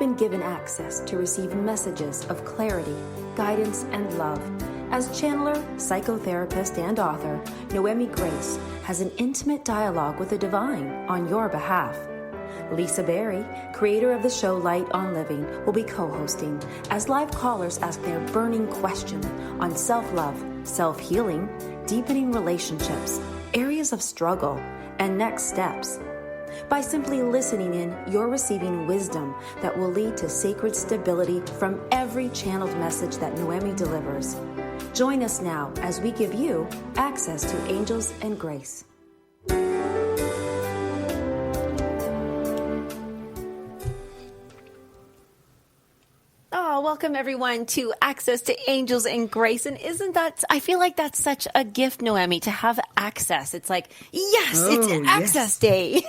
been given access to receive messages of clarity, guidance, and love. As channeler, psychotherapist, and author, Noemi Grace has an intimate dialogue with the divine on your behalf. Lisa Berry, creator of the show Light on Living, will be co-hosting as live callers ask their burning question on self-love, self-healing, deepening relationships, areas of struggle, and next steps. By simply listening in, you're receiving wisdom that will lead to sacred stability from every channeled message that Noemi delivers. Join us now as we give you access to angels and grace. Oh, welcome everyone to Access to Angels and Grace. And isn't that, I feel like that's such a gift, Noemi, to have access. It's like, yes, it's Access Day.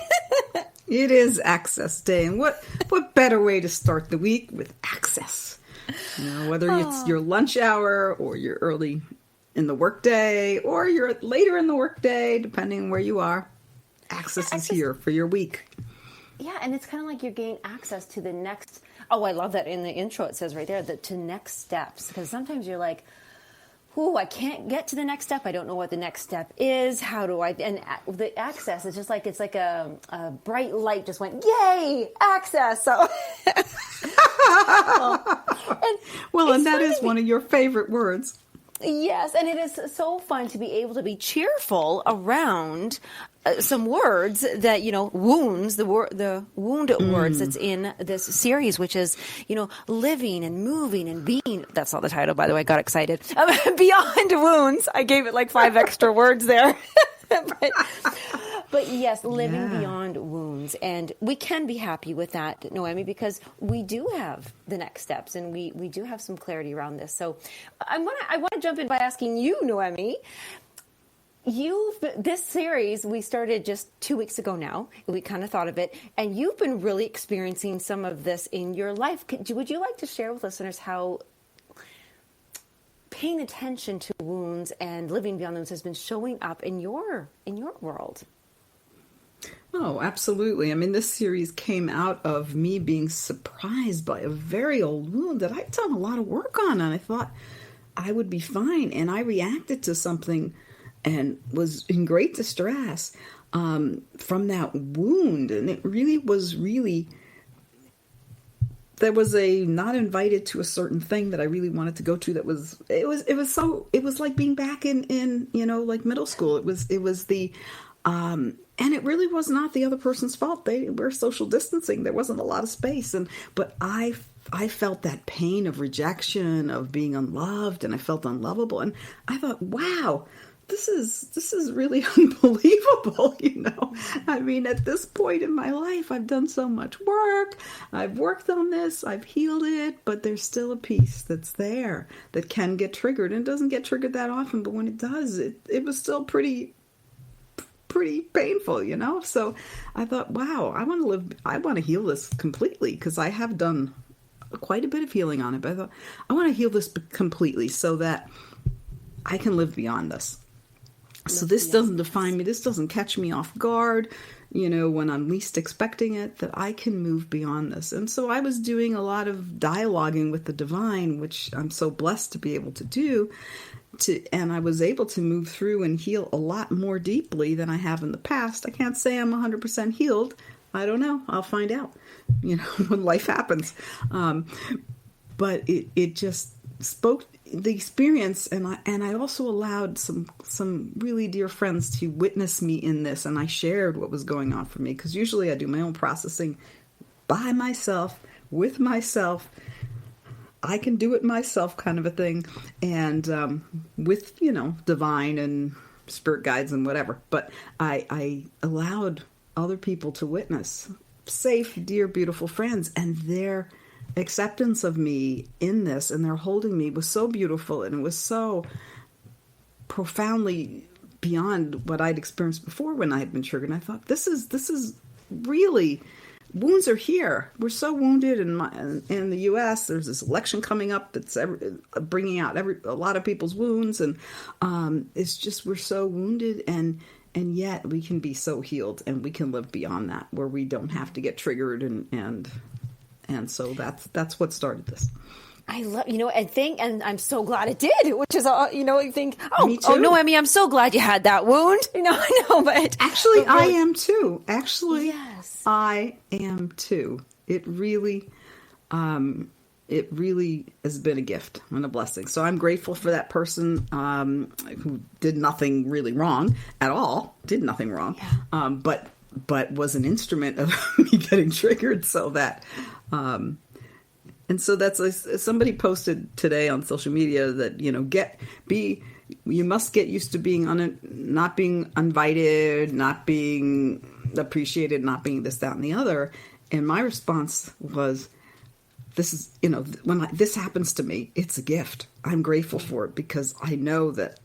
It is Access Day. And what better way to start the week with access? You know, whether it's your lunch hour or you're early in the workday or you're later in the workday, depending on where you are, access is here for your week. Yeah, and it's kind of like you're getting access to the next. Oh, I love that in the intro it says right there that to next steps, because sometimes you're like, "Ooh, I can't get to the next step. I don't know what the next step is. How do I?" And the access is just like it's like a bright light just went, "Yay, access!" So, and that is one of your favorite words. Yes, and it is so fun to be able to be cheerful around some words that, wounds, the wound words that's in this series, which is, living and moving and being. That's not the title, by the way. I got excited. Beyond wounds. I gave it like 5 extra words there. But yes, living beyond wounds. And we can be happy with that, Noemi, because we do have the next steps and we do have some clarity around this. So I want to jump in by asking you, Noemi, this series we started just 2 weeks ago now. We kind of thought of it, and you've been really experiencing some of this in your life. Would you like to share with listeners how paying attention to wounds and living beyond wounds has been showing up in your world? Oh, absolutely. I mean, this series came out of me being surprised by a very old wound that I'd done a lot of work on, and I thought I would be fine. And I reacted to something and was in great distress from that wound. And it there was a not invited to a certain thing that I really wanted to go to. It was like being back in like middle school. It was the, and it really was not the other person's fault. They were social distancing. There wasn't a lot of space. But I felt that pain of rejection, of being unloved, and I felt unlovable. And I thought, wow, this is really unbelievable, I mean, at this point in my life, I've done so much work. I've worked on this. I've healed it, but there's still a piece that's there that can get triggered, and it doesn't get triggered that often. But when it does, it was still pretty painful, So I thought, wow, I want to heal this completely, because I have done quite a bit of healing on it. But I thought, I want to heal this completely so that I can live beyond this. So this doesn't define me. This doesn't catch me off guard, when I'm least expecting it, that I can move beyond this. And so I was doing a lot of dialoguing with the divine, which I'm so blessed to be able to do. And I was able to move through and heal a lot more deeply than I have in the past. I can't say I'm 100% healed. I don't know. I'll find out, when life happens. But it just spoke the experience, and I also allowed some really dear friends to witness me in this, and I shared what was going on for me, because usually I do my own processing by myself, with myself. I can do it myself, kind of a thing, and with divine and spirit guides and whatever. But I allowed other people to witness, safe, dear, beautiful friends, and their acceptance of me in this, and their holding me was so beautiful, and it was so profoundly beyond what I'd experienced before when I had been triggered. And I thought, this is really, wounds are here. We're so wounded in the U.S. There's this election coming up that's bringing out a lot of people's wounds, and it's just, we're so wounded, and yet we can be so healed, and we can live beyond that, where we don't have to get triggered and And so that's what started this. I love, and I'm so glad it did, which is, you think, Me too. oh, Noemi, I'm so glad you had that wound. I know, but actually, but really, I am too. Actually, yes, I am too. It really has been a gift and a blessing. So I'm grateful for that person who did nothing really wrong at all, did nothing wrong, but was an instrument of me getting triggered. So that, and so that's somebody posted today on social media that you must get used to being not being invited, not being appreciated, not being this, that, and the other. And my response was, this is, when this happens to me, it's a gift. I'm grateful for it because I know that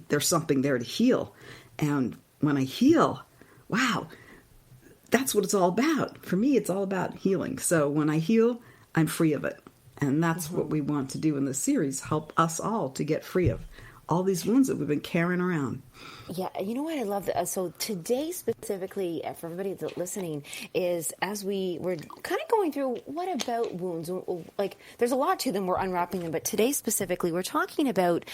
there's something there to heal. And when I heal, wow, that's what it's all about. For me, it's all about healing. So when I heal, I'm free of it. And that's what we want to do in this series, help us all to get free of all these wounds that we've been carrying around. Yeah, you know what I love? So today specifically, for everybody that's listening, is as we're kind of going through, what about wounds? Like, there's a lot to them, we're unwrapping them, but today specifically, we're talking about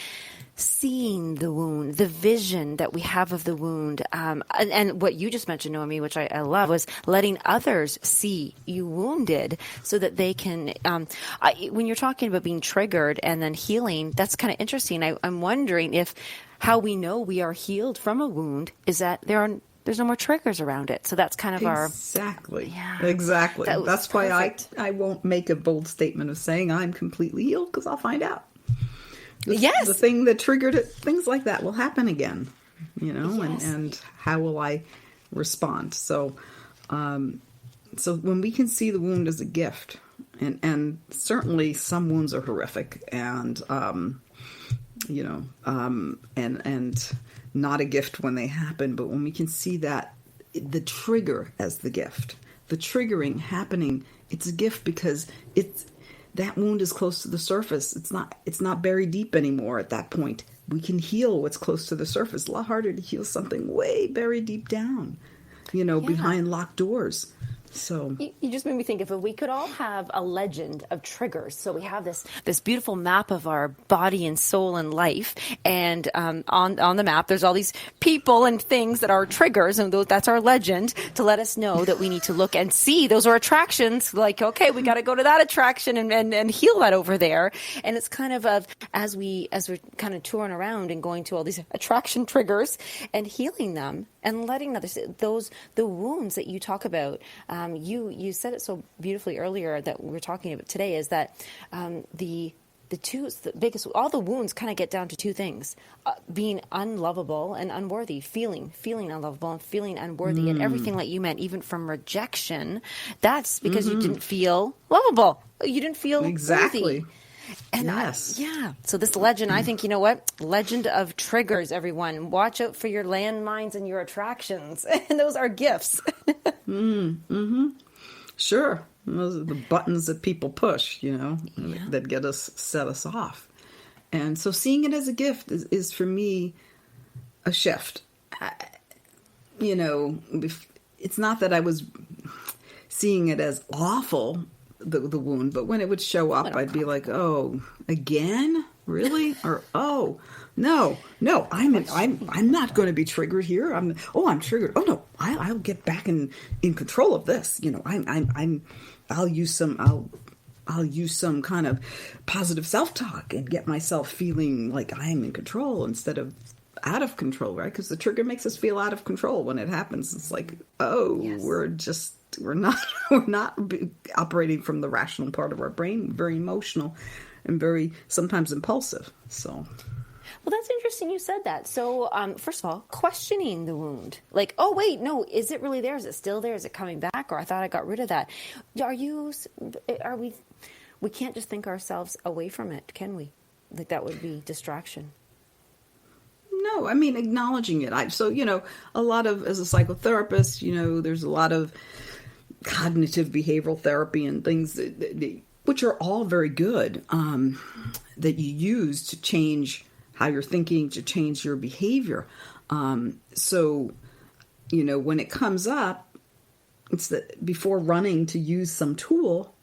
seeing the wound, the vision that we have of the wound. And what you just mentioned, Noemi, which I love, was letting others see you wounded so that they can, when you're talking about being triggered and then healing, that's kind of interesting. I'm wondering if how we know we are healed from a wound is that there's no more triggers around it. So that's kind of exactly. That's why I won't make a bold statement of saying I'm completely healed, because I'll find out. The thing that triggered it, things like that will happen again, and how will I respond? So, so when we can see the wound as a gift, and certainly some wounds are horrific and and not a gift when they happen, but when we can see that the trigger as the gift, the triggering happening, it's a gift because that wound is close to the surface. It's not buried deep anymore at that point. We can heal what's close to the surface. A lot harder to heal something way buried deep down, behind locked doors. So you just made me think, if we could all have a legend of triggers. So we have this beautiful map of our body and soul and life, and on the map there's all these people and things that are triggers, and that's our legend to let us know that we need to look and see those are attractions. Like, okay, we got to go to that attraction and heal that over there. And it's kind of as we're kind of touring around and going to all these attraction triggers and healing them and letting others, the wounds that you talk about. You said it so beautifully earlier that we're talking about today, is that the biggest, all the wounds kind of get down to two things: being unlovable and unworthy, feeling unlovable and feeling unworthy, and everything like you meant, even from rejection. That's because you didn't feel lovable. You didn't feel worthy. And yes. So this legend, I think, legend of triggers, everyone. Watch out for your landmines and your attractions. And those are gifts. Sure. Those are the buttons that people push, that set us off. And so seeing it as a gift is for me a shift. It's not that I was seeing it as awful, the wound, but when it would show up, I'd be like, oh, again? Really? Or, oh, no, I'm not going to be triggered here. I'm triggered. Oh no, I'll get back in control of this. I'll use some kind of positive self-talk and get myself feeling like I'm in control instead of out of control, right? Because the trigger makes us feel out of control when it happens. It's like, we're not operating from the rational part of our brain, very emotional and very sometimes impulsive. So, well, that's interesting you said that. So, first of all, questioning the wound, like, oh wait, no, is it really there? Is it still there? Is it coming back? Or I thought I got rid of that. We can't just think ourselves away from it, can we? Like, that would be distraction. No, I mean, acknowledging it. A lot of, as a psychotherapist, there's a lot of cognitive behavioral therapy and things which are all very good, that you use to change how you're thinking, to change your behavior. So, when it comes up, it's that before running to use some tool,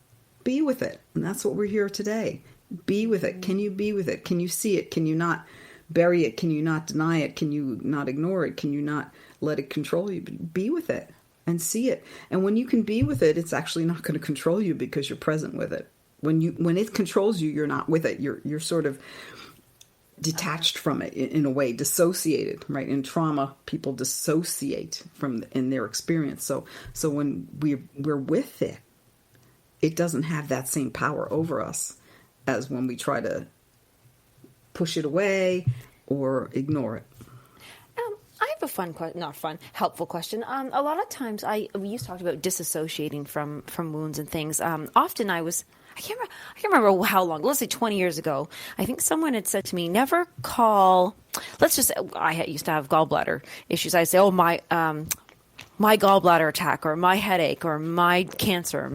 be with it. And that's what we're here today. Be with it. Can you be with it? Can you see it? Can you not bury it? Can you not deny it? Can you not ignore it? Can you not let it control you? Be with it and see it. And when you can be with it, it's actually not going to control you because you're present with it. When it controls you, you're not with it. You're sort of detached from it in a way, dissociated, right? In trauma, people dissociate in their experience. So when we're with it, it doesn't have that same power over us as when we try to push it away or ignore it. I have a helpful question. A lot of times we used to talk about disassociating from wounds and things. Often I can't remember how long, let's say 20 years ago, I think someone had said to me, never call, I used to have gallbladder issues. I'd say, oh, my gallbladder attack or my headache or my cancer,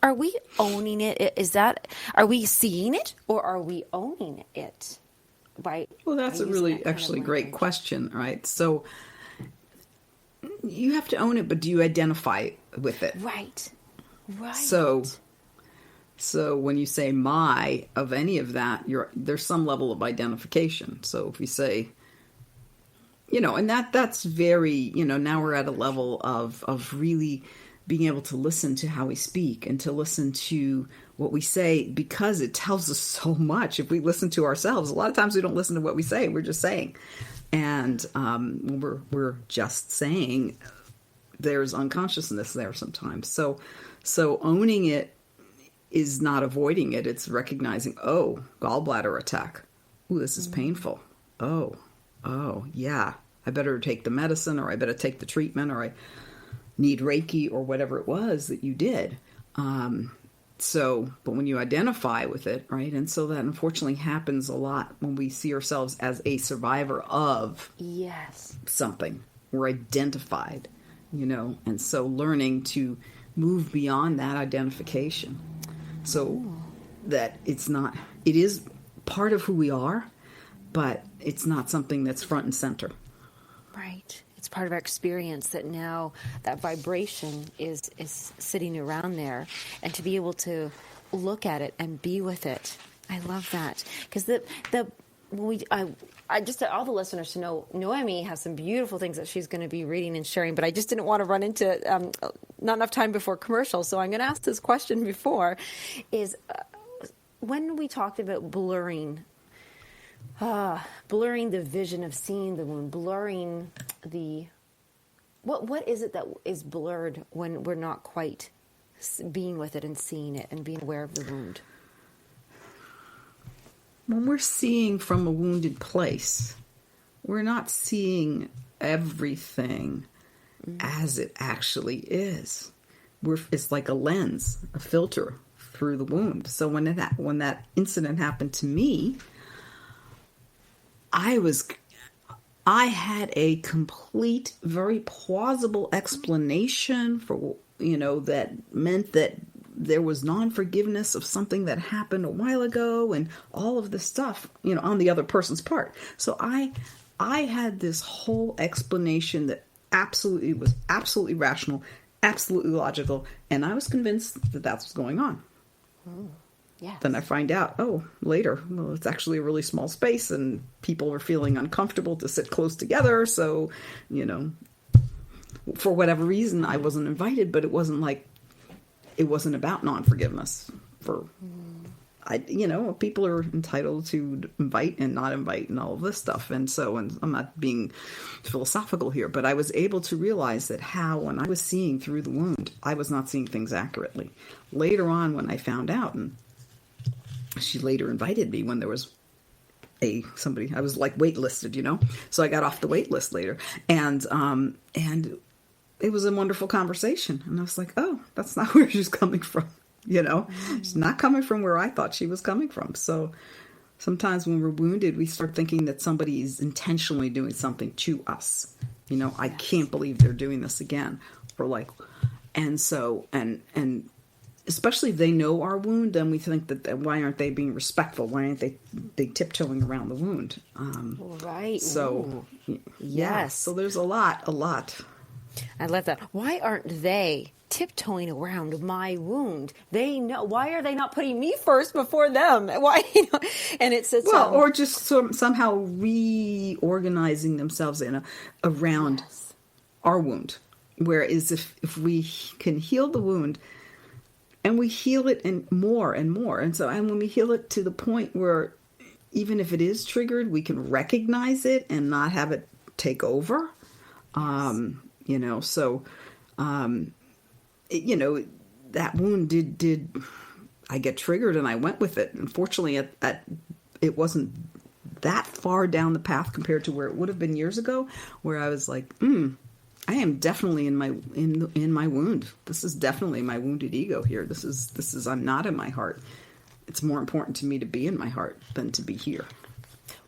are we owning it? Are we seeing it or are we owning it? Well, that's a really actually great question, right? So you have to own it, but do you identify with it? Right. So when you say my of any of that, there's some level of identification. So if you say, and that's very, now we're at a level of really being able to listen to how we speak and to listen to what we say, because it tells us so much. If we listen to ourselves, a lot of times we don't listen to what we say. We're just saying. And we're just saying, there's unconsciousness there sometimes. So owning it is not avoiding it. It's recognizing, oh, gallbladder attack. Ooh, this is painful. Oh, yeah. I better take the medicine, or I better take the treatment, or I need Reiki, or whatever it was that you did. But when you identify with it, right? And so that unfortunately happens a lot when we see ourselves as a survivor of something. We're identified, and so learning to move beyond that identification. So that it is part of who we are, but it's not something that's front and center. Right. It's part of our experience that now that vibration is sitting around there, and to be able to look at it and be with it. I love that. Because I just all the listeners to know, Noemi has some beautiful things that she's going to be reading and sharing, but I just didn't want to run into not enough time before commercial. So I'm going to ask this question before is when we talked about blurring the vision of seeing the wound, blurring what is it that is blurred when we're not quite being with it and seeing it and being aware of the wound? When we're seeing from a wounded place, we're not seeing everything as it actually is. It's like a lens, a filter through the wound. So when that incident happened to me, I had a complete, very plausible explanation for, that meant that there was non-forgiveness of something that happened a while ago and all of this stuff, on the other person's part. So I had this whole explanation that was absolutely rational, absolutely logical, and I was convinced that that's what's going on. Yes. Then I find out, later, it's actually a really small space and people are feeling uncomfortable to sit close together. So, for whatever reason, I wasn't invited, but it wasn't about non-forgiveness. People are entitled to invite and not invite and all of this stuff. And I'm not being philosophical here, but I was able to realize that when I was seeing through the wound, I was not seeing things accurately. Later on, when I found out, and she later invited me when there was somebody, I was like waitlisted, so I got off the wait list later. And it was a wonderful conversation. And I was like, oh, that's not where she's coming from. She's not coming from where I thought she was coming from. So sometimes when we're wounded, we start thinking that somebody is intentionally doing something to us. I can't believe they're doing this again. And especially if they know our wound, then we think that why aren't they being respectful? Why aren't they tiptoeing around the wound? Right. So, yes. So there's a lot. I love that. Why aren't they tiptoeing around my wound. They know. Why are they not putting me first before them? Why? And it's well, or just somehow reorganizing themselves around our wound. Whereas if we can heal the wound, and we heal it and more, and when we heal it to the point where even if it is triggered, we can recognize it and not have it take over. That wound did I get triggered and I went with it. Unfortunately, it wasn't that far down the path compared to where it would have been years ago, where I was like, I am definitely in my wound. This is definitely my wounded ego here. This is I'm not in my heart. It's more important to me to be in my heart than to be here.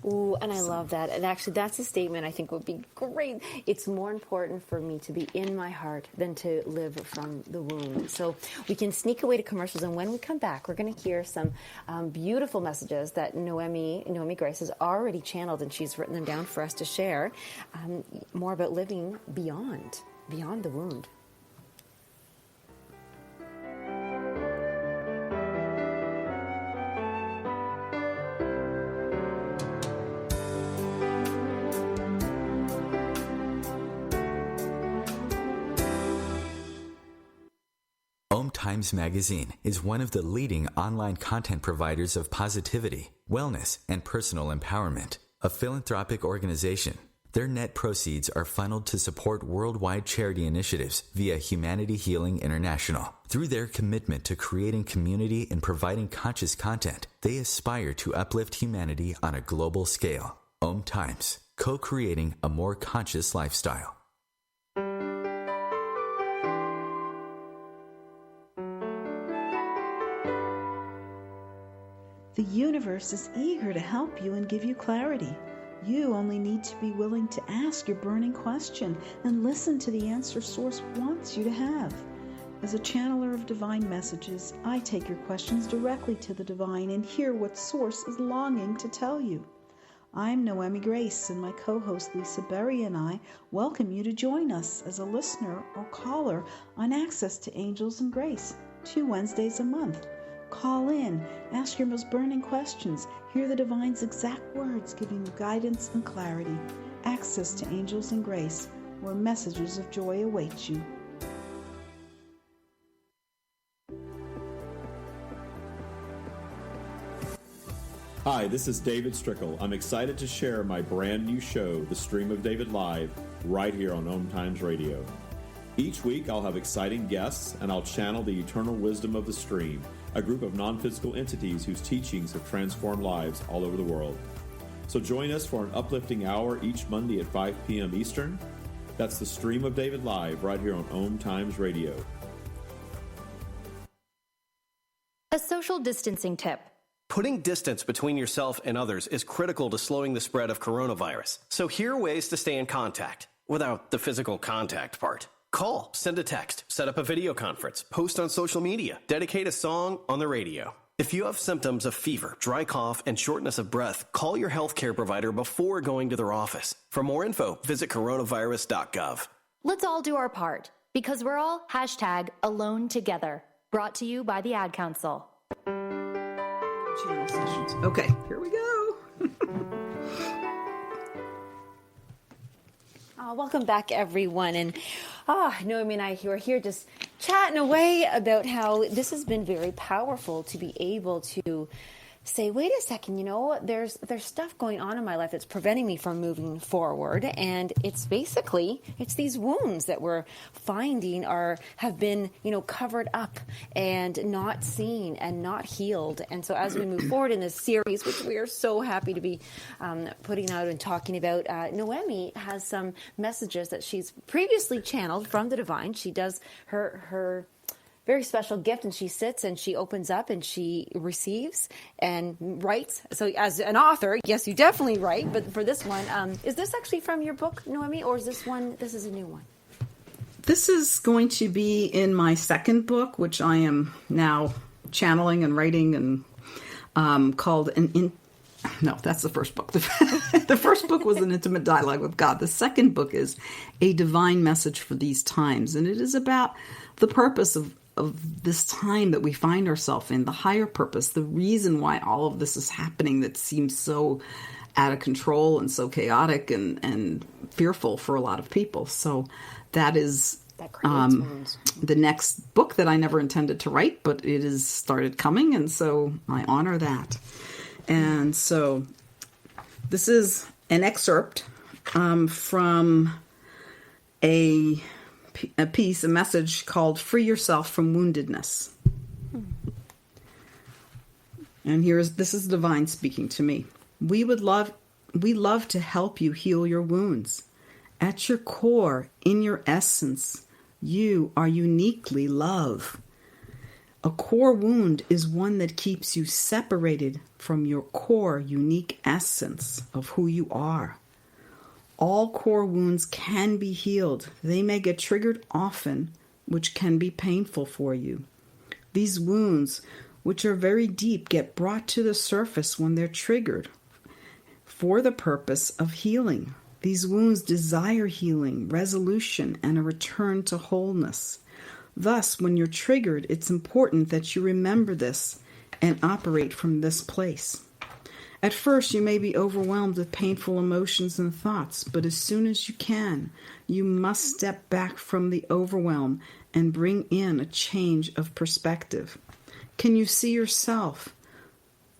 Ooh, and I love that. And actually, that's a statement I think would be great. It's more important for me to be in my heart than to live from the wound. So we can sneak away to commercials, and when we come back, we're going to hear some beautiful messages that Noemi Grace has already channeled, and she's written them down for us to share. More about living beyond the wound. Times Magazine is one of the leading online content providers of positivity, wellness, and personal empowerment. A philanthropic organization, their net proceeds are funneled to support worldwide charity initiatives via Humanity Healing International. Through their commitment to creating community and providing conscious content, they aspire to uplift humanity on a global scale. Times, co-creating a more conscious lifestyle. The universe is eager to help you and give you clarity. You only need to be willing to ask your burning question and listen to the answer Source wants you to have. As a channeler of divine messages, I take your questions directly to the divine and hear what Source is longing to tell you. I'm Noemi Grace, and my co-host Lisa Berry and I welcome you to join us as a listener or caller on Access to Angels and Grace, 2 Wednesdays a month. Call in, ask your most burning questions, hear the divine's exact words giving you guidance and clarity. Access to Angels and Grace, where messages of joy await you. Hi, this is David Strickle. I'm excited to share my brand new show, The Stream of David Live, right here on Om Times Radio. Each week I'll have exciting guests and I'll channel the eternal wisdom of the stream, a group of non-physical entities whose teachings have transformed lives all over the world. So join us for an uplifting hour each Monday at 5 p.m. Eastern. That's The Stream of David Live right here on Om Times Radio. A social distancing tip. Putting distance between yourself and others is critical to slowing the spread of coronavirus. So here are ways to stay in contact without the physical contact part. Call, send a text, set up a video conference, post on social media, dedicate a song on the radio. If you have symptoms of fever, dry cough, and shortness of breath, call your healthcare provider before going to their office. For more info, visit coronavirus.gov. Let's all do our part, because we're all #AloneTogether. Brought to you by the Ad Council. Channel sessions. Okay, here we go. Welcome back, everyone. And Noemi and I were here just chatting away about how this has been very powerful to be able to say, wait a second, there's stuff going on in my life that's preventing me from moving forward. And it's these wounds that we're finding have been, covered up and not seen and not healed. And so as we move forward in this series, which we are so happy to be putting out and talking about, Noemi has some messages that she's previously channeled from the divine. She does her very special gift, and she sits and she opens up and she receives and writes. So as an author, yes, you definitely write, but for this one, is this actually from your book, Noemi, or is this is a new one? This is going to be in my second book, which I am now channeling and writing, and called An No, that's the first book. The first book was An Intimate Dialogue with God. The second book is A Divine Message for These Times. And it is about the purpose of this time that we find ourselves in, the higher purpose, the reason why all of this is happening that seems so out of control and so chaotic and fearful for a lot of people. So that is the next book that I never intended to write, but it has started coming, and so I honor that. And so this is an excerpt from a message called Free Yourself from Woundedness. And this is divine speaking to me. We love to help you heal your wounds. At your core, in your essence, you are uniquely love. A core wound is one that keeps you separated from your core unique essence of who you are. All core wounds can be healed. They may get triggered often, which can be painful for you. These wounds, which are very deep, get brought to the surface when they're triggered for the purpose of healing. These wounds desire healing, resolution, and a return to wholeness. Thus, when you're triggered, it's important that you remember this and operate from this place. At first, you may be overwhelmed with painful emotions and thoughts, but as soon as you can, you must step back from the overwhelm and bring in a change of perspective. Can you see yourself,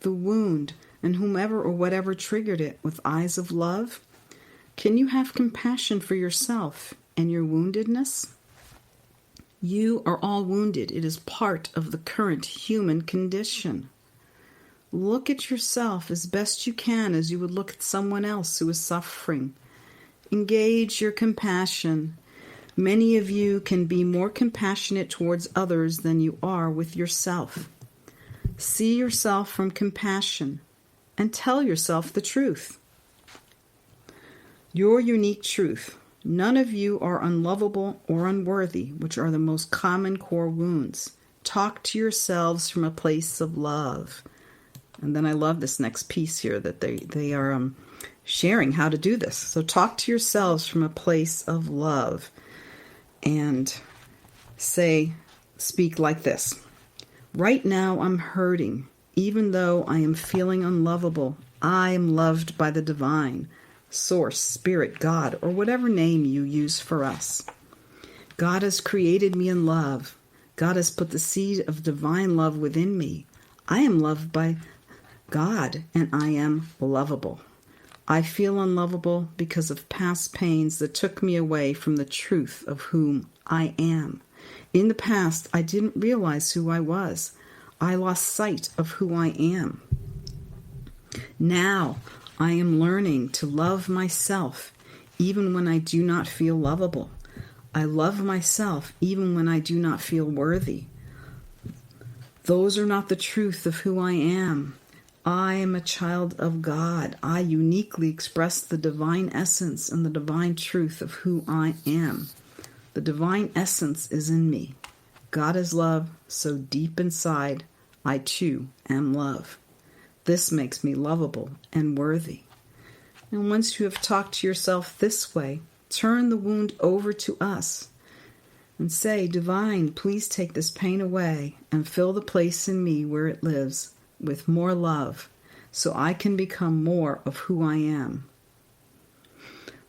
the wound, and whomever or whatever triggered it with eyes of love? Can you have compassion for yourself and your woundedness? You are all wounded. It is part of the current human condition. Look at yourself as best you can as you would look at someone else who is suffering. Engage your compassion. Many of you can be more compassionate towards others than you are with yourself. See yourself from compassion and tell yourself the truth. Your unique truth. None of you are unlovable or unworthy, which are the most common core wounds. Talk to yourselves from a place of love. And then I love this next piece here that they are sharing how to do this. So talk to yourselves from a place of love and speak like this. Right now I'm hurting. Even though I am feeling unlovable, I am loved by the divine. Source, Spirit, God, or whatever name you use for us. God has created me in love. God has put the seed of divine love within me. I am loved by God, and I am lovable. I feel unlovable because of past pains that took me away from the truth of whom I am. In the past, I didn't realize who I was. I lost sight of who I am. Now, I am learning to love myself even when I do not feel lovable. I love myself even when I do not feel worthy. Those are not the truth of who I am. I am a child of God. I uniquely express the divine essence and the divine truth of who I am. The divine essence is in me. God is love, so deep inside, I too am love. This makes me lovable and worthy. And once you have talked to yourself this way, turn the wound over to us and say, Divine, please take this pain away and fill the place in me where it lives with more love so I can become more of who I am.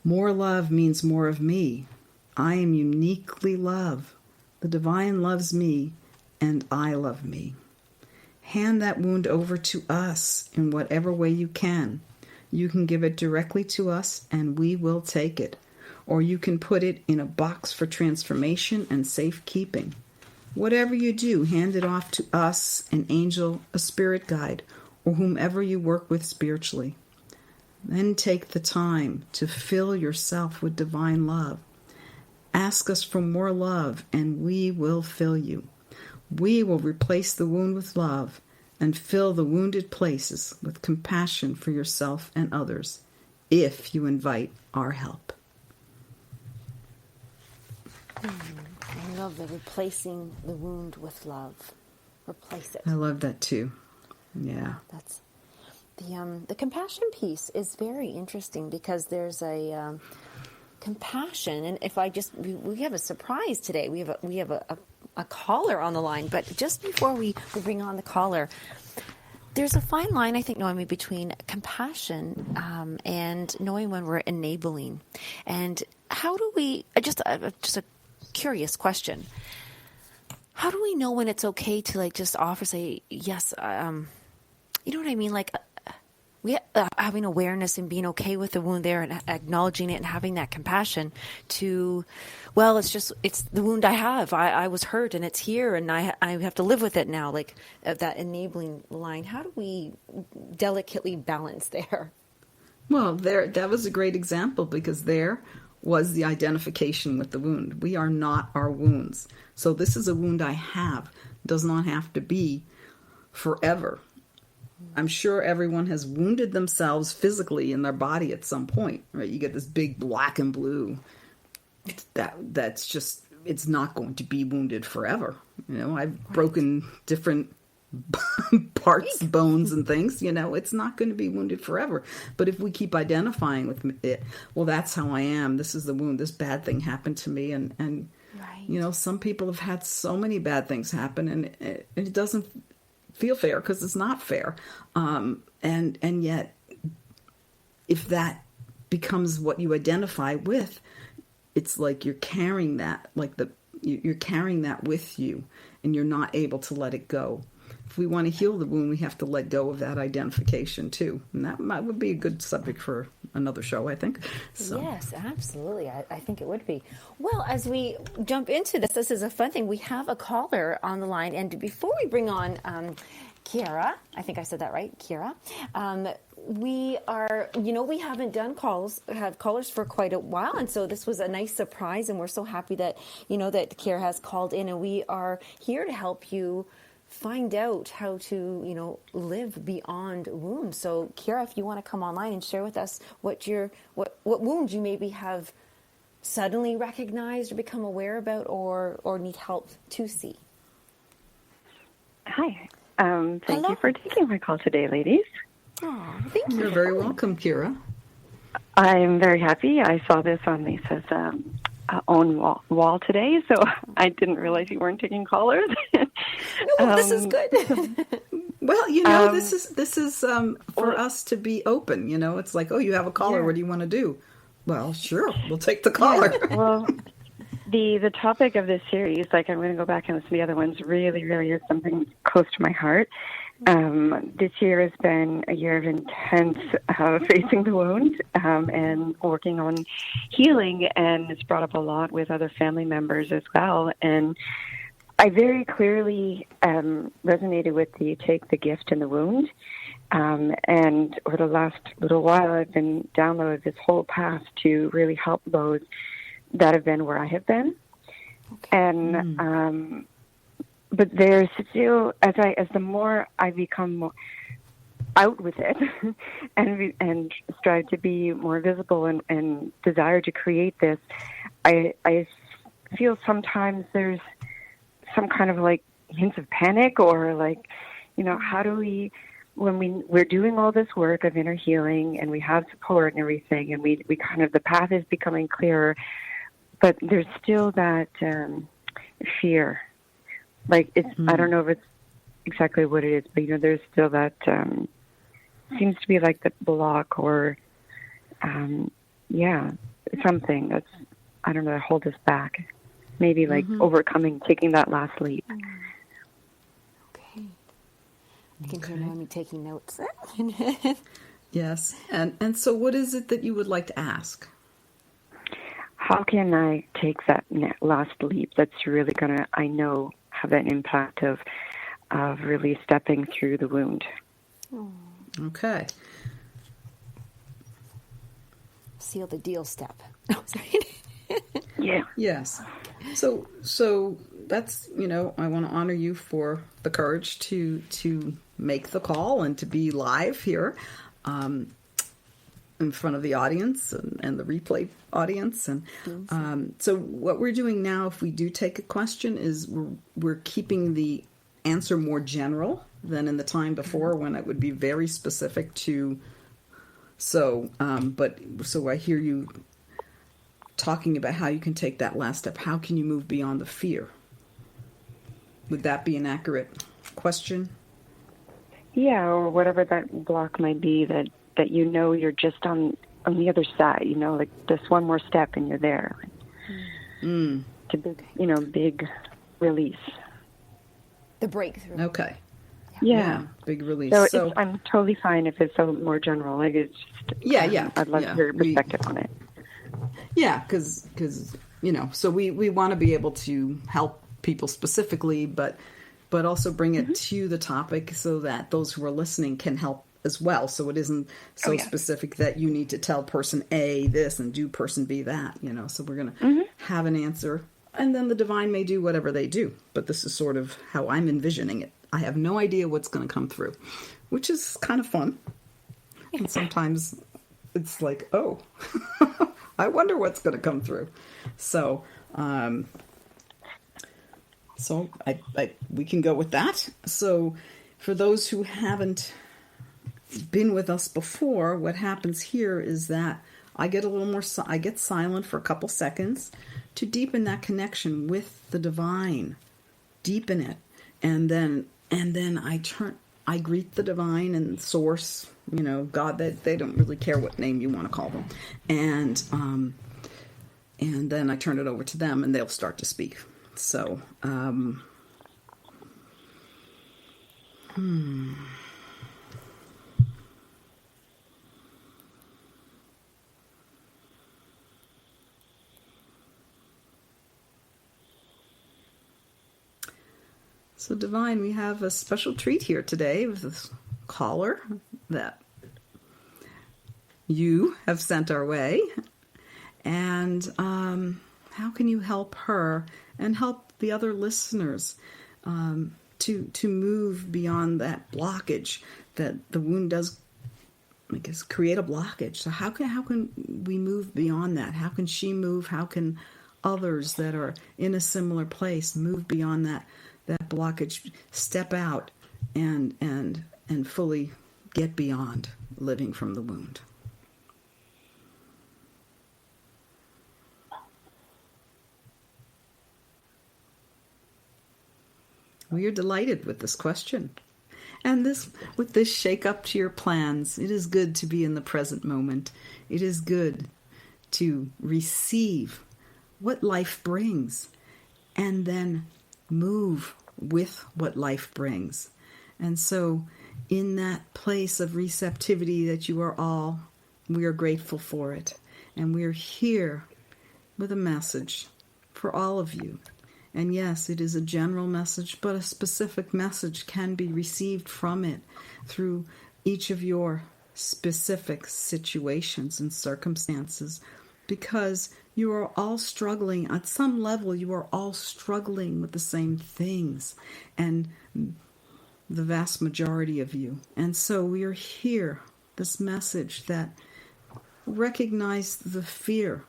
More love means more of me. I am uniquely love. The divine loves me and I love me. Hand that wound over to us in whatever way you can. You can give it directly to us and we will take it. Or you can put it in a box for transformation and safekeeping. Whatever you do, hand it off to us, an angel, a spirit guide, or whomever you work with spiritually. Then take the time to fill yourself with divine love. Ask us for more love and we will fill you. We will replace the wound with love and fill the wounded places with compassion for yourself and others if you invite our help. I love the replacing the wound with love. Replace it. I love that too. Yeah. The compassion piece is very interesting because there's a compassion, and if I just we have a surprise today. We have a caller on the line, but just before we bring on the caller, there's a fine line, I think, Noemi, between compassion and knowing when we're enabling. And how do we, just a curious question, how do we know when it's okay to like just offer, say, yes, you know what I mean? Like having awareness and being okay with the wound there and acknowledging it and having that compassion to, well, it's the wound I have. I was hurt and it's here and I have to live with it now. Like that enabling line. How do we delicately balance there? Well, that was a great example because there was the identification with the wound. We are not our wounds. So this is a wound I have. It does not have to be forever. I'm sure everyone has wounded themselves physically in their body at some point, right? You get this big black and blue. That's just, it's not going to be wounded forever. You know, I've broken different parts, bones and things, you know, it's not going to be wounded forever. But if we keep identifying with it, well, that's how I am. This is the wound. This bad thing happened to me. And right. You know, some people have had so many bad things happen and it doesn't feel fair because it's not fair. And yet if that becomes what you identify with, it's like you're carrying that, like you're carrying that with you and you're not able to let it go. If we want to heal the wound, we have to let go of that identification too. And that would be a good subject for another show, I think. So. Yes, absolutely. I think it would be. Well, as we jump into this is a fun thing. We have a caller on the line. And before we bring on Kiara, I think I said that right, Kiara, we are, we haven't done callers for quite a while. And so this was a nice surprise. And we're so happy that, that Kiara has called in. And we are here to help you find out how to, live beyond wounds. So, Kiara, if you want to come online and share with us what wounds you maybe have suddenly recognized or become aware about or need help to see. Hi. Thank you for taking my call today, ladies. Oh, thank you. You're very welcome, Kiara. I'm very happy. I saw this on Lisa's own wall today, so I didn't realize you weren't taking callers. No, this is good. Well, this is for us to be open. It's like, oh, you have a caller. Yeah. What do you want to do? Well, sure, we'll take the caller. Yeah. Well, the topic of this series, like I'm going to go back and listen to the other ones, really, really is something close to my heart. This year has been a year of intense facing the wound and working on healing, and it's brought up a lot with other family members as well. And I very clearly resonated with the take the gift in the wound. And over the last little while, I've been downloaded this whole path to really help those that have been where I have been. Okay. And but there's still, as the more I become more out with it and strive to be more visible and desire to create this, I feel sometimes there's some kind of like hints of panic or like, how do we, when we're doing all this work of inner healing and we have support and everything and we kind of, the path is becoming clearer, but there's still that fear. Like it's, I don't know if it's exactly what it is, but there's still that seems to be like the block or something that's, I don't know, that hold us back. Maybe like overcoming, taking that last leap. Okay. I can hear Noemi taking notes. Yes. And so what is it that you would like to ask? How can I take that last leap that's really going to, I know, have that impact of really stepping through the wound? Okay. Seal the deal step. Yeah. Yes. So that's, I want to honor you for the courage to make the call and to be live here in front of the audience and the replay audience. And so what we're doing now, if we do take a question, is we're keeping the answer more general than in the time before when it would be very specific to. So I hear you talking about how you can take that last step. How can you move beyond the fear? Would that be an accurate question? Yeah, or whatever that block might be that you're just on the other side, like just one more step and you're there. To big release. The breakthrough. Okay. Yeah. Big release. So I'm totally fine if it's a little more general. Like it's just, I'd love to hear your perspective on it. Yeah, because so we want to be able to help people specifically, but also bring it to the topic so that those who are listening can help as well. So it isn't so specific that you need to tell person A this and do person B that, So we're going to have an answer, and then the divine may do whatever they do. But this is sort of how I'm envisioning it. I have no idea what's going to come through, which is kind of fun. And sometimes it's like, oh, I wonder what's going to come through. So, we can go with that. So for those who haven't been with us before, what happens here is that I get I get silent for a couple seconds to deepen that connection with the divine, deepen it. And then I greet the divine and source, God, that they don't really care what name you want to call them. And then I turn it over to them and they'll start to speak. So, So, Divine, we have a special treat here today with this caller that you have sent our way. And how can you help her and help the other listeners to move beyond that blockage that the wound does, I guess, create a blockage? So how can we move beyond that? How can she move? How can others that are in a similar place move beyond that blockage, step out and fully get beyond living from the wound? We are delighted with this question. And with this shake up to your plans, it is good to be in the present moment. It is good to receive what life brings and then move with what life brings. And so in that place of receptivity that you are all, we are grateful for it. And we are here with a message for all of you. And yes, it is a general message, but a specific message can be received from it through each of your specific situations and circumstances, because you are all struggling. At some level, you are all struggling with the same things, and the vast majority of you. And so we are here, this message that recognize the fear.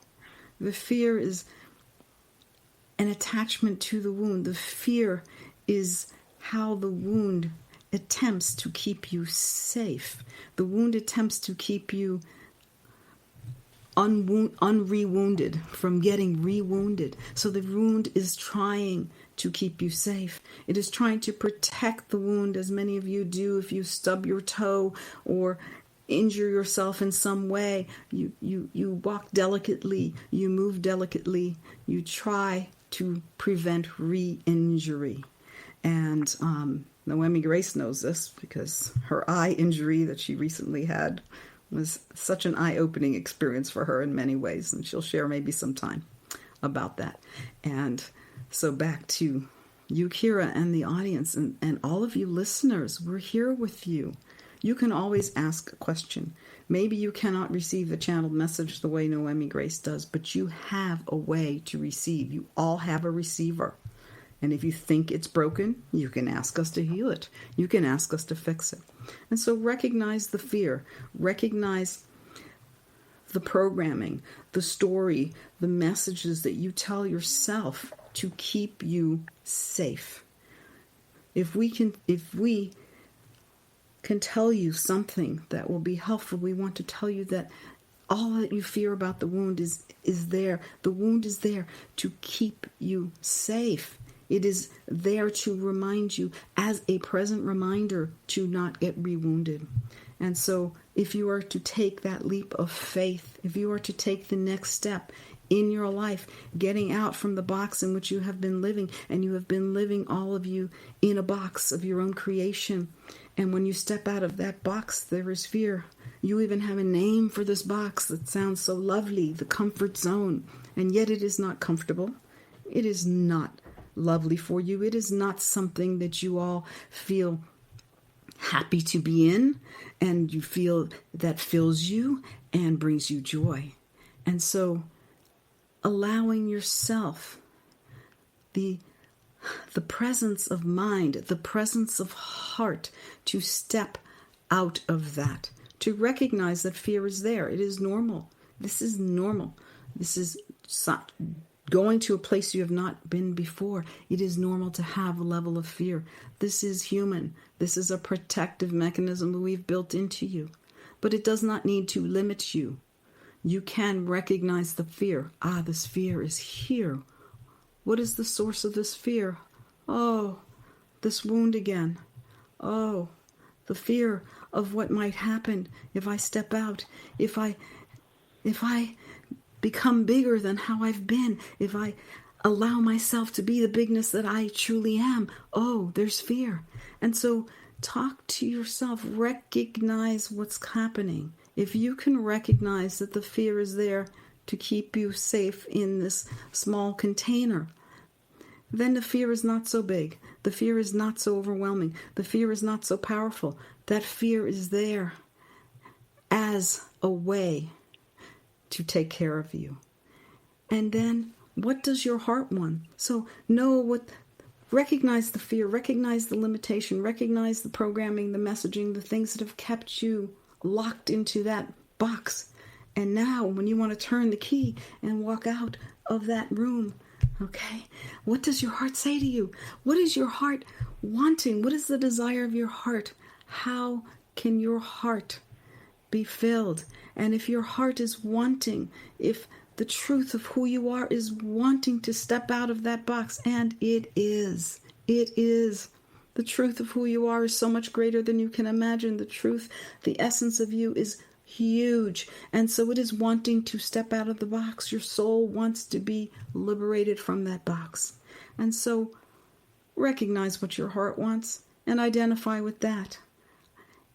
The fear is an attachment to the wound. The fear is how the wound attempts to keep you safe. The wound attempts to keep you unrewounded from getting rewounded. So the wound is trying to keep you safe. It is trying to protect the wound, as many of you do. If you stub your toe or injure yourself in some way, you walk delicately, you move delicately, you try to prevent re-injury. And Noemi Grace knows this because her eye injury that she recently had was such an eye-opening experience for her in many ways, and she'll share maybe sometime about that. And so back to you, Kira, and the audience, and all of you listeners, we're here with you. You can always ask a question. Maybe you cannot receive the channeled message the way Noemi Grace does, but you have a way to receive. You all have a receiver. And if you think it's broken, you can ask us to heal it. You can ask us to fix it. And so recognize the fear. Recognize the programming, the story, the messages that you tell yourself to keep you safe. If we can tell you something that will be helpful, we want to tell you that all that you fear about the wound is there. The wound is there to keep you safe. It is there to remind you, as a present reminder, to not get rewounded. And so if you are to take that leap of faith, if you are to take the next step in your life, getting out from the box in which you have been living, and you have been living, all of you, in a box of your own creation. And when you step out of that box, there is fear. You even have a name for this box that sounds so lovely, the comfort zone. And yet it is not comfortable. It is not lovely for you. It is not something that you all feel happy to be in, and you feel that fills you and brings you joy. And so allowing yourself the presence of mind, the presence of heart to step out of that, to recognize that fear is there. It is normal. This is normal. This is going to a place you have not been before. It is normal to have a level of fear. This is human. This is a protective mechanism that we've built into you. But it does not need to limit you. You can recognize the fear. This fear is here. What is the source of this fear? Oh, this wound again. Oh, the fear of what might happen if I step out, if I become bigger than how I've been, if I allow myself to be the bigness that I truly am. Oh, there's fear. And so talk to yourself, recognize what's happening. If you can recognize that the fear is there to keep you safe in this small container, then the fear is not so big. The fear is not so overwhelming. The fear is not so powerful. That fear is there as a way to take care of you. And then what does your heart want? So recognize the fear, recognize the limitation, recognize the programming, the messaging, the things that have kept you locked into that box. And now when you want to turn the key and walk out of that room, okay, what does your heart say to you? What is your heart wanting? What is the desire of your heart? How can your heart be filled? And if your heart is wanting, if the truth of who you are is wanting to step out of that box, and it is. The truth of who you are is so much greater than you can imagine. The truth, the essence of you is huge. And so it is wanting to step out of the box. Your soul wants to be liberated from that box. And so recognize what your heart wants and identify with that.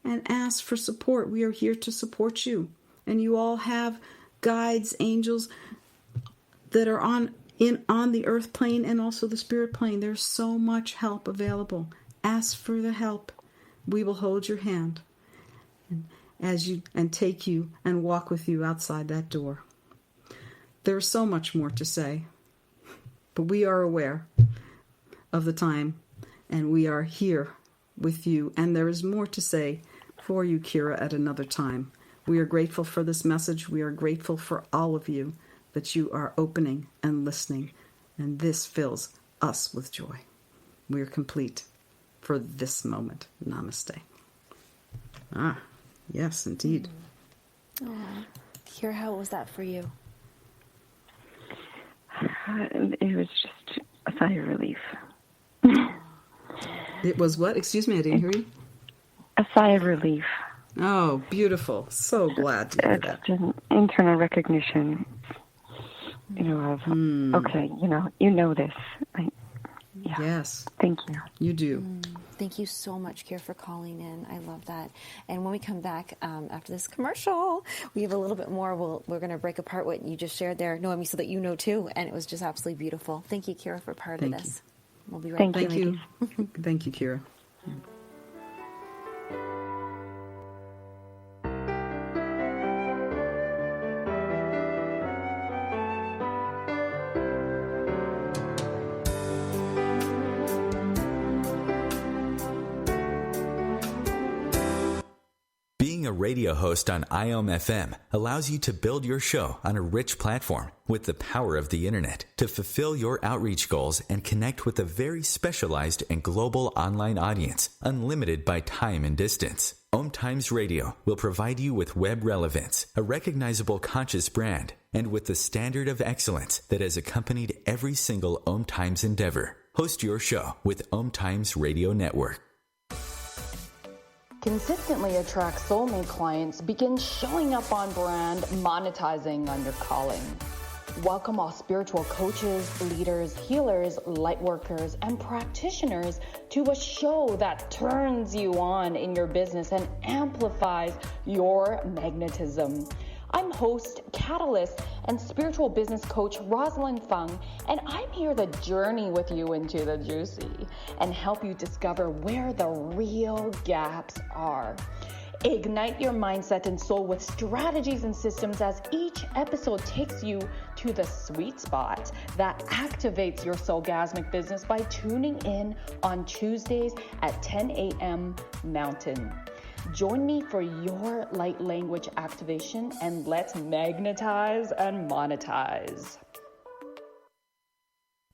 And ask for support. We are here to support you. And you all have guides, angels that are on the earth plane and also the spirit plane. There's so much help available. Ask for the help. We will hold your hand and take you and walk with you outside that door. There's so much more to say, but we are aware of the time, and we are here with you, and there is more to say for you, Kira, at another time. We are grateful for this message. We are grateful for all of you, that you are opening and listening, and this fills us with joy. We are complete for this moment. Namaste. Yes, indeed. Kira, how was that for you? It was just a sigh of relief. It was what? Excuse me, I didn't hear you. A sigh of relief. Oh, beautiful. So glad to hear that. Just an internal recognition, of, okay, you know this. Yes. Thank you. You do. Thank you so much, Kira, for calling in. I love that. And when we come back after this commercial, we have a little bit more. We're going to break apart what you just shared there, Noemi, so that you know too. And it was just absolutely beautiful. Thank you, Kira, for part of this. We'll be right back. Thank you. Thank you, Kira. radio host on IOM FM allows you to build your show on a rich platform with the power of the internet to fulfill your outreach goals and connect with a very specialized and global online audience, unlimited by time and distance. Om Times Radio will provide you with web relevance, a recognizable conscious brand, and with the standard of excellence that has accompanied every single Om Times endeavor. Host your show with Om Times Radio Network. Consistently attract soulmate clients. Begin showing up on brand, monetizing on your calling. Welcome all spiritual coaches, leaders, healers, light workers, and practitioners to a show that turns you on in your business and amplifies your magnetism. I'm host, catalyst, and spiritual business coach Rosalind Fung, and I'm here to journey with you into the juicy and help you discover where the real gaps are. Ignite your mindset and soul with strategies and systems as each episode takes you to the sweet spot that activates your soulgasmic business by tuning in on Tuesdays at 10 a.m. Mountain. Join me for your light language activation and let's magnetize and monetize.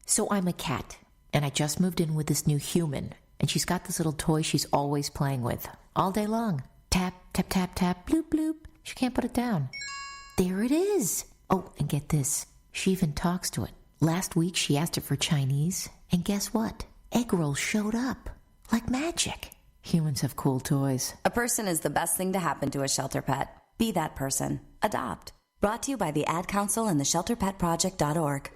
So I'm a cat, and I just moved in with this new human, and she's got this little toy she's always playing with all day long. Tap, tap, tap, tap, bloop, bloop. She can't put it down. There it is. Oh, and get this. She even talks to it. Last week, she asked it for Chinese, and guess what? Egg rolls showed up. Like magic. Humans have cool toys. A person is the best thing to happen to a shelter pet. Be that person. Adopt. Brought to you by the Ad Council and the ShelterPetProject.org.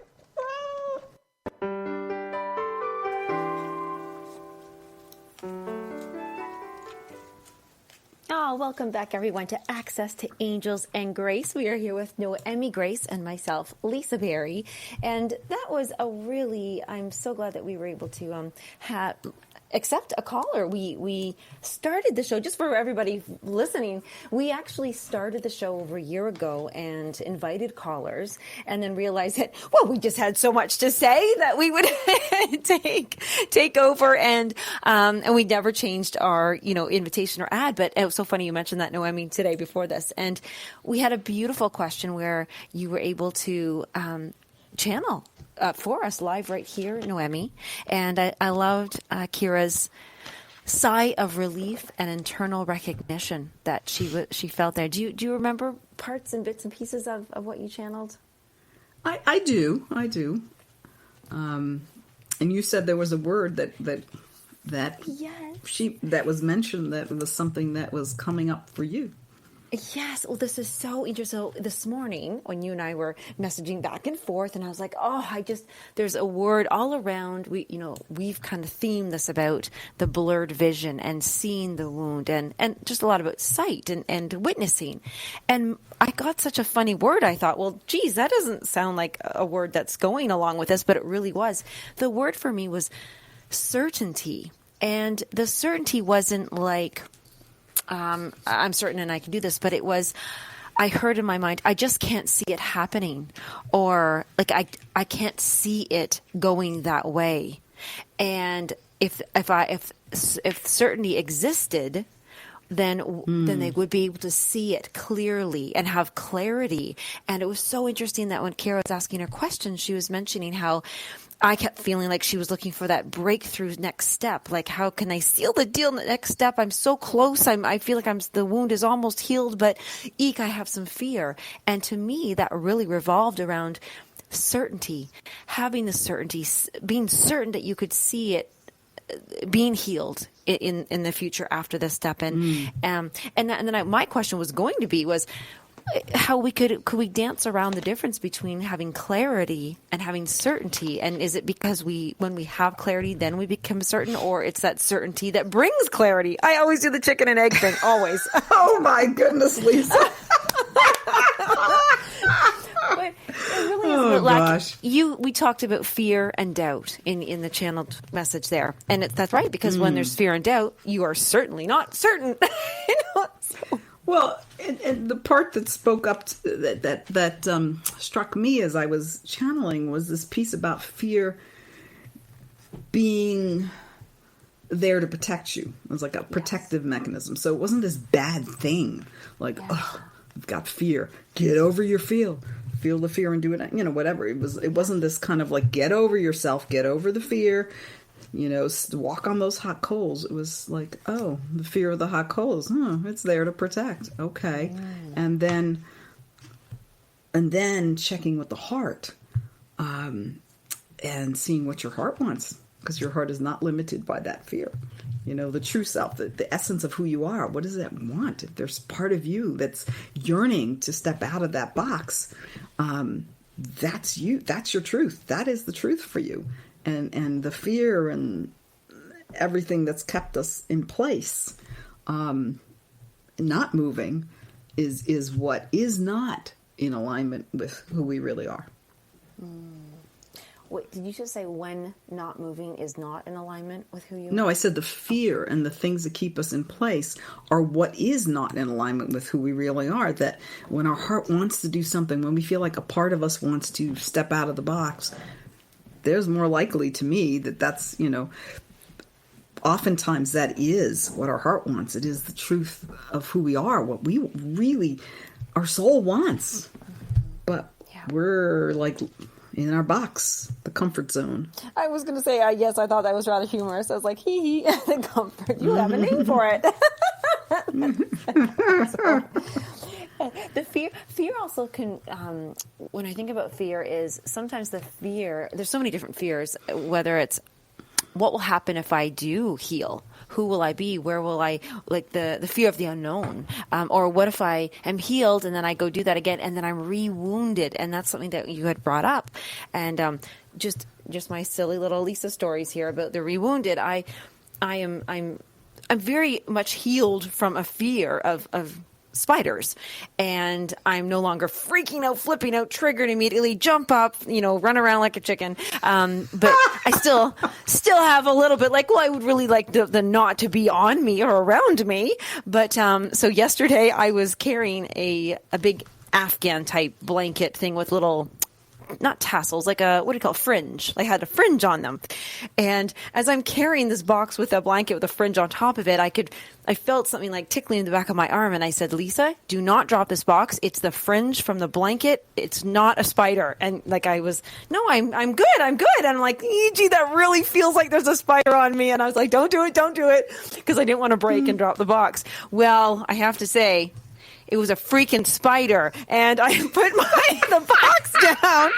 Oh, welcome back, everyone, to Access to Angels and Grace. We are here with Noemi Grace and myself, Lisa Berry. And that was I'm so glad that we were able to accept a caller. We started the show, just for everybody listening, we actually started the show over a year ago and invited callers, and then realized that, well, we just had so much to say that we would take over, and we never changed our, invitation or ad. But it was so funny you mentioned that, Noemi, today before this. And we had a beautiful question where you were able to channel for us live right here, Noemi. And I loved Kira's sigh of relief and internal recognition that she felt there. Do you remember parts and bits and pieces of what you channeled? I do. And you said there was a word that yes. that was mentioned, that was something that was coming up for you. Yes. Well, this is so interesting. So this morning when you and I were messaging back and forth, and I was like, there's a word all around. We've kind of themed this about the blurred vision and seeing the wound, and just a lot about sight and witnessing. And I got such a funny word. I thought, well, geez, that doesn't sound like a word that's going along with this, but it really was. The word for me was certainty. And the certainty wasn't like, I'm certain and I can do this, but it was, I heard in my mind, I just can't see it happening, or like I can't see it going that way. And if certainty existed, then they would be able to see it clearly and have clarity. And it was so interesting that when Kara was asking her question, she was mentioning how I kept feeling like she was looking for that breakthrough next step. Like, how can I seal the deal in the next step? I'm so close. I feel like the wound is almost healed, but I have some fear. And to me, that really revolved around certainty, having the certainty, being certain that you could see it being healed in the future after this step. And then my question was going to be how could we dance around the difference between having clarity and having certainty? And is it because when we have clarity, then we become certain, or it's that certainty that brings clarity? I always do the chicken and egg thing, always. Oh my goodness, Lisa. But it really is gosh. We talked about fear and doubt in the channeled message there. And that's right, because when there's fear and doubt, you are certainly not certain. So. Well, and the part that spoke up that struck me as I was channeling was this piece about fear being there to protect you. It was like a protective mechanism. So it wasn't this bad thing. Like, oh, I've got fear. Get over your fear. Feel the fear and do it. Whatever. It wasn't this kind of like, get over yourself, get over the fear, walk on those hot coals. It was like, oh, the fear of the hot coals. It's there to protect. Okay. And then checking with the heart, and seeing what your heart wants. Because your heart is not limited by that fear. The true self, the essence of who you are. What does that want? If there's part of you that's yearning to step out of that box, that's you. That's your truth. That is the truth for you. And the fear and everything that's kept us in place, not moving, is what is not in alignment with who we really are. Wait, did you just say when not moving is not in alignment with who you are? No, I said the fear and the things that keep us in place are what is not in alignment with who we really are. That when our heart wants to do something, when we feel like a part of us wants to step out of the box, there's more likely to me that's, oftentimes that is what our heart wants. It is the truth of who we are, what we really, our soul wants. But we're like in our box, the comfort zone. I was going to say, yes, I thought that was rather humorous. I was like, hee, the comfort. You have a name for it. The fear also can, when I think about fear, is sometimes the fear, there's so many different fears, whether it's what will happen if I do heal? Who will I be? Where will I, like the fear of the unknown? Or what if I am healed and then I go do that again and then I'm re-wounded? And that's something that you had brought up. And just my silly little Lisa stories here about the re-wounded. I'm very much healed from a fear of spiders, and I'm no longer freaking out, flipping out, triggered, immediately jump up, run around like a chicken. But I still have a little bit like, well, I would really like the knot to be on me or around me. But so yesterday I was carrying a big Afghan type blanket thing with little, not tassels, like a, what do you call it, fringe. I had a fringe on them. And as I'm carrying this box with a blanket with a fringe on top of it, I felt something like tickling in the back of my arm. And I said, Lisa, do not drop this box. It's the fringe from the blanket. It's not a spider. And like I'm good. And I'm like, gee, that really feels like there's a spider on me. And I was like, don't do it. Because I didn't want to break and drop the box. Well, I have to say, it was a freaking spider, and I put the box down,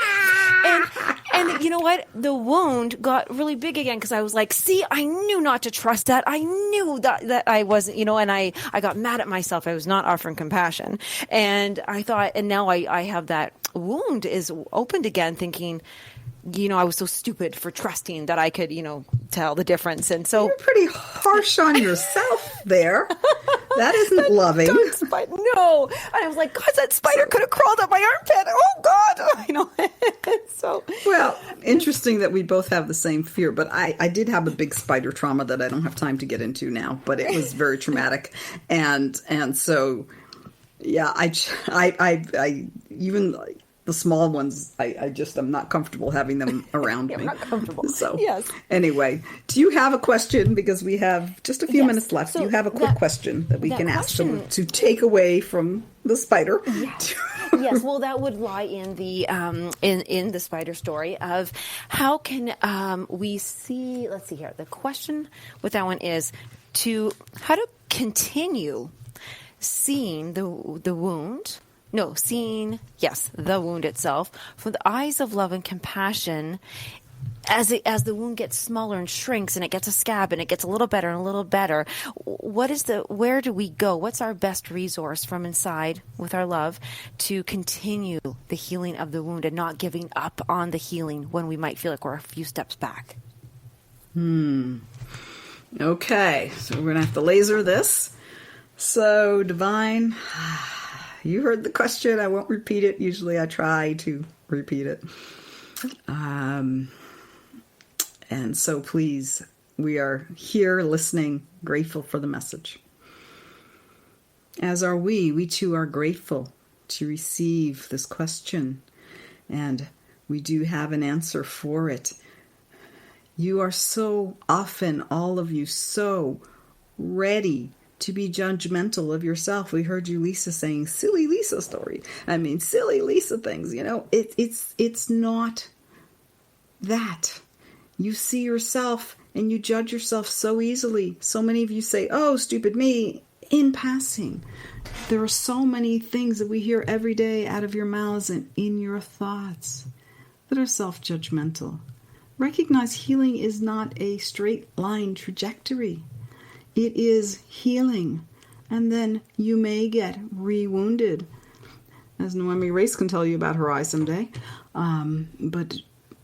and you know what? The wound got really big again because I was like, see, I knew not to trust that. I knew that I wasn't, and I got mad at myself. I was not offering compassion, and I thought, and now I have that wound is opened again, thinking, I was so stupid for trusting that I could, tell the difference. And so you're pretty harsh on yourself there. That isn't loving. No. And I was like, God, that spider could have crawled up my armpit. Oh God. So well, interesting that we both have the same fear, but I did have a big spider trauma that I don't have time to get into now, but it was very traumatic. And so, yeah, I even like, the small ones, I'm not comfortable having them around me. Not comfortable. So, yes. Anyway, do you have a question? Because we have just a few minutes left. Do you have a quick question that we can ask someone to take away from the spider? Yes. Well, that would lie in the in the spider story of how can we see. Let's see here. The question with that one is how to continue seeing the wound. No, seeing, the wound itself from the eyes of love and compassion as the wound gets smaller and shrinks and it gets a scab and it gets a little better and a little better. Where do we go? What's our best resource from inside with our love to continue the healing of the wound and not giving up on the healing when we might feel like we're a few steps back? Okay, so we're going to have to laser this. So, Divine, you heard the question. I won't repeat it. Usually I try to repeat it. And so please, we are here listening, grateful for the message. As are we. We too are grateful to receive this question. And we do have an answer for it. You are so often, all of you, so ready to be judgmental of yourself. We heard you, Lisa, saying silly Lisa story. I mean, silly Lisa things, it's not that. You see yourself and you judge yourself so easily. So many of you say, oh, stupid me, in passing. There are so many things that we hear every day out of your mouths and in your thoughts that are self-judgmental. Recognize healing is not a straight line trajectory. It is healing. And then you may get re-wounded. As Noemi Grace can tell you about her eye someday. But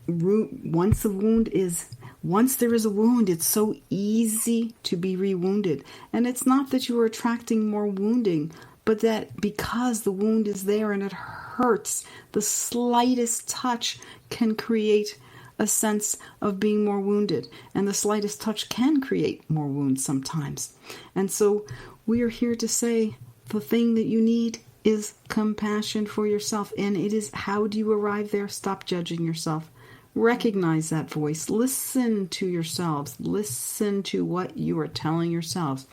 once there is a wound, it's so easy to be re-wounded. And it's not that you are attracting more wounding, but that because the wound is there and it hurts, the slightest touch can create a sense of being more wounded. And the slightest touch can create more wounds sometimes. And so we are here to say the thing that you need is compassion for yourself. And it is, how do you arrive there? Stop judging yourself. Recognize that voice. Listen to yourselves. Listen to what you are telling yourselves.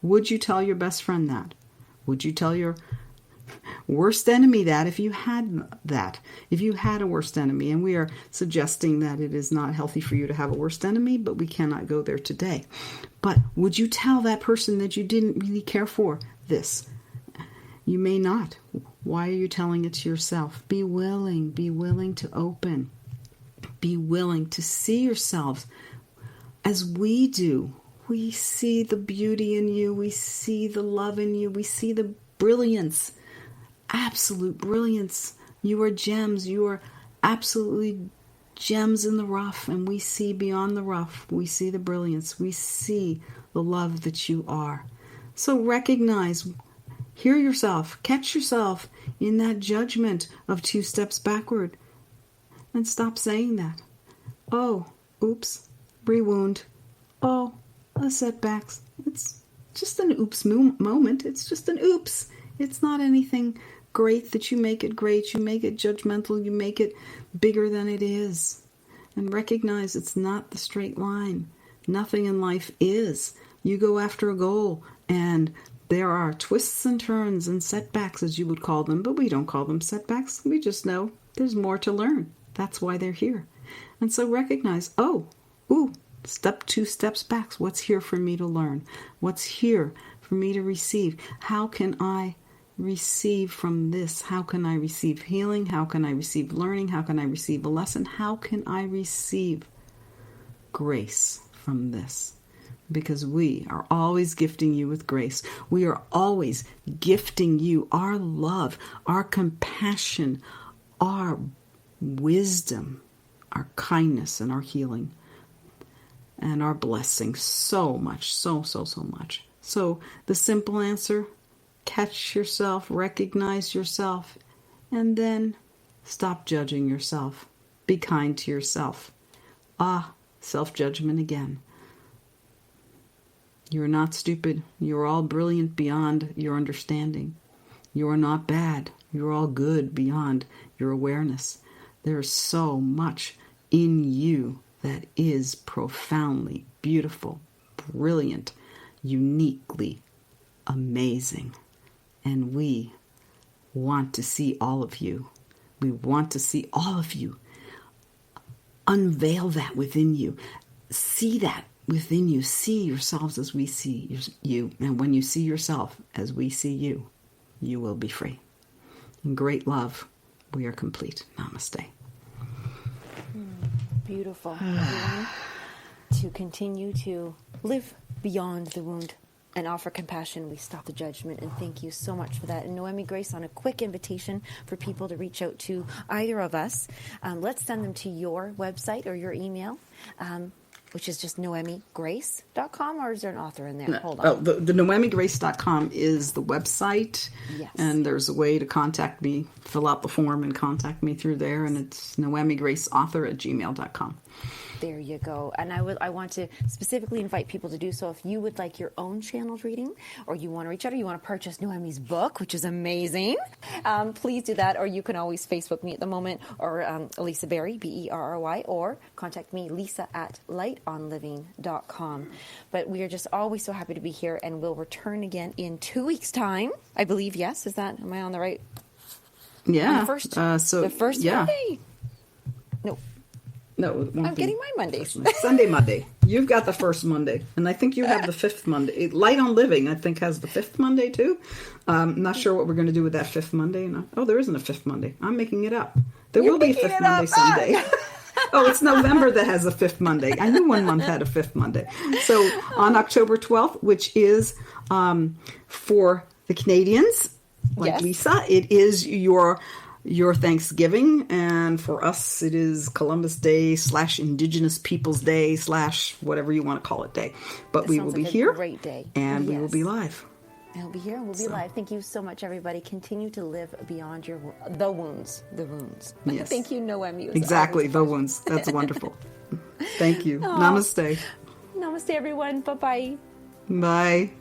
Would you tell your best friend that? Would you tell your worst enemy that if you had that? If you had a worst enemy, and we are suggesting that it is not healthy for you to have a worst enemy, but we cannot go there today. But would you tell that person that you didn't really care for this? You may not. Why are you telling it to yourself? Be willing to open. Be willing to see yourselves as we do. We see the beauty in you. We see the love in you. We see the brilliance, absolute brilliance. You are gems. You are absolutely gems in the rough, and we see beyond the rough. We see the brilliance. We see the love that you are. So recognize, hear yourself, catch yourself in that judgment of 2 steps backward. And stop saying that. Oh, oops, re-wound. Oh, the setbacks. It's just an oops moment. It's just an oops. It's not anything great that you make it great. You make it judgmental. You make it bigger than it is. And recognize it's not the straight line. Nothing in life is. You go after a goal, and there are twists and turns and setbacks, as you would call them, but we don't call them setbacks. We just know there's more to learn. That's why they're here. And so recognize, 2 steps back. What's here for me to learn? What's here for me to receive? How can I receive from this? How can I receive healing? How can I receive learning? How can I receive a lesson? How can I receive grace from this? Because we are always gifting you with grace. We are always gifting you our love, our compassion, our wisdom, our kindness, and our healing, and our blessing. So much, so much. So the simple answer, catch yourself, recognize yourself, and then stop judging yourself. Be kind to yourself. Self-judgment again. You are not stupid. You are all brilliant beyond your understanding. You are not bad. You are all good beyond your awareness. There is so much in you that is profoundly beautiful, brilliant, uniquely amazing. And we want to see all of you. We want to see all of you. Unveil that within you. See that within you. See yourselves as we see you. And when you see yourself as we see you, you will be free. In great love, we are complete. Namaste. Beautiful. To continue to live beyond the wound and offer compassion, we stop the judgment. And thank you so much for that. And Noemi Grace, on a quick invitation for people to reach out to either of us, let's send them to your website or your email, which is just noemigrace.com, or is there an author in there? No, Hold on. The noemigrace.com is the website. Yes. And there's a way to contact me, fill out the form and contact me through there. And it's noemigraceauthor@gmail.com. There you go. And I want to specifically invite people to do so. If you would like your own channeled reading, or you want to reach out, or you want to purchase Noemi's book, which is amazing, please do that. Or you can always Facebook me at the moment, or Lisa Berry, Berry, or contact me, lisa@lightonliving.com. But we are just always so happy to be here, and we'll return again in 2 weeks' time, I believe. Yes, am I on the right? Yeah. The first Monday. No, it won't I'm getting my Mondays. Sunday, Monday. You've got the first Monday, and I think you have the fifth Monday. Light on Living, I think, has the fifth Monday too. Not sure what we're going to do with that fifth Monday. No. Oh, there isn't a fifth Monday. I'm making it up. There will be a fifth Monday someday. Oh, it's November that has a fifth Monday. I knew one month had a fifth Monday. So on October 12th, which is for the Canadians, like Yes. Lisa, it is your Thanksgiving, and for us it is Columbus Day / Indigenous Peoples Day / whatever you want to call it day. But we will be here, great day, and we will be live. And we'll be here, and we'll be live. Thank you so much, everybody. Continue to live beyond the wounds. Yes. Thank you, Noemi. Exactly, the wounds. That's wonderful. Thank you. Namaste. Namaste, everyone. Bye-bye. Bye.